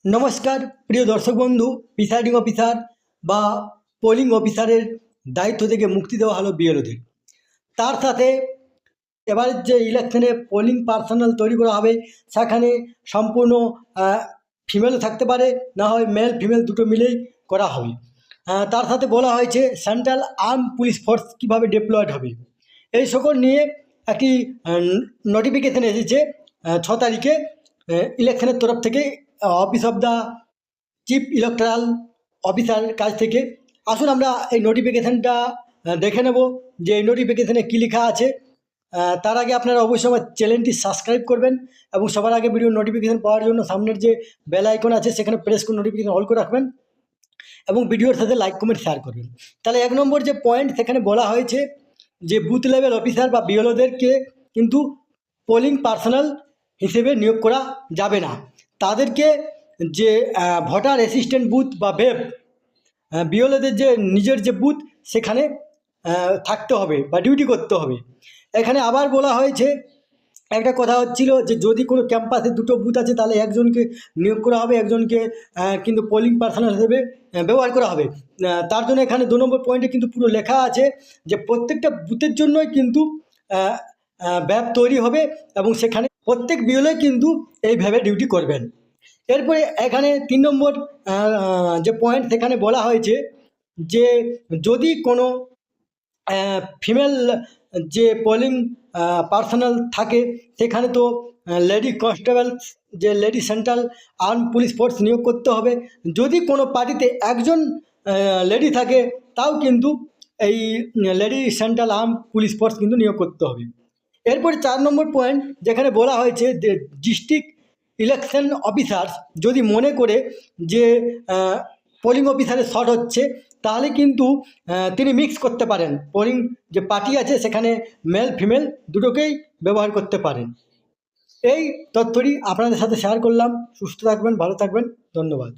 নমস্কার প্রিয় দর্শক বন্ধু, প্রিসাইডিং অফিসার বা পোলিং অফিসারের দায়িত্ব থেকে মুক্তি দেওয়া হলো বিএলওদের। তার সাথে এবারের যে ইলেকশনে পোলিং পার্সোনাল তৈরি করা হবে সেখানে সম্পূর্ণ ফিমেলও থাকতে পারে, না হয় মেল ফিমেল দুটো মিলেই করা হবে। তার সাথে বলা হয়েছে সেন্ট্রাল আর্ম পুলিশ ফোর্স কীভাবে ডিপ্লয়েড হবে, এই সকল নিয়ে একটি নোটিফিকেশন এসেছে 6 তারিখে ইলেকশনের তরফ থেকে, office of the chief electoral অফিসারের কাছ থেকে। আসুন আমরা এই নোটিফিকেশানটা দেখে নেব যে এই নোটিফিকেশানে কী লেখা আছে। তার আগে আপনারা অবশ্যই আমার চ্যানেলটি সাবস্ক্রাইব করবেন এবং সবার আগে ভিডিও নোটিফিকেশান পাওয়ার জন্য সামনের যে বেল আইকন আছে সেখানে প্রেস করে নোটিফিকেশান অল করে রাখবেন এবং ভিডিওর সাথে লাইক কমেন্ট শেয়ার করবেন। তাহলে 1 নম্বর যে পয়েন্ট সেখানে বলা হয়েছে যে বুথ লেভেল অফিসার বা বিএলওদেরকে কিন্তু পোলিং পার্সোনাল হিসেবে নিয়োগ করা যাবে না। তাদেরকে যে ভোটার অ্যাসিস্ট্যান্ট বুথ বা ভেব বিএলওদের যে নিজের যে বুথ সেখানে থাকতে হবে বা ডিউটি করতে হবে। এখানে আবার বলা হয়েছে, একটা কথা হচ্ছিল যে যদি কোনো ক্যাম্পাসে 2টো বুথ আছে তাহলে একজনকে নিয়োগ করা হবে, একজনকে কিন্তু পোলিং পার্সোনাল হিসেবে ব্যবহার করা হবে। তার জন্য এখানে 2 নম্বর পয়েন্টে কিন্তু পুরো লেখা আছে যে প্রত্যেকটা বুথের জন্যই কিন্তু ভ্যাব তৈরি হবে এবং সেখানে প্রত্যেক বিএলও কিন্তু এই ভ্যাবে ডিউটি করবেন। এরপরে এখানে 3 নম্বর যে পয়েন্ট সেখানে বলা হয়েছে যে যদি কোনো ফিমেল যে পোলিং পার্সোনাল থাকে সেখানে তো লেডি কনস্টেবল যে lady central arm police force নিয়োগ করতে হবে। যদি কোনো পার্টিতে একজন লেডি থাকে তাও কিন্তু এই lady central arm police force কিন্তু নিয়োগ করতে হবে। এরপরে 4 নম্বর পয়েন্ট যেখানে বলা হয়েছে যে ডিস্ট্রিক্ট ইলেকশন অফিসার যদি মনে করে যে পোলিং অফিসারের শর্ট হচ্ছে তাহলে কিন্তু তিনি মিক্স করতে পারেন, পোলিং যে পার্টি আছে সেখানে মেল ফিমেল দুটোকেই ব্যবহার করতে পারেন। এই তথ্যটি আপনাদের সাথে শেয়ার করলাম। সুস্থ থাকবেন, ভালো থাকবেন, ধন্যবাদ।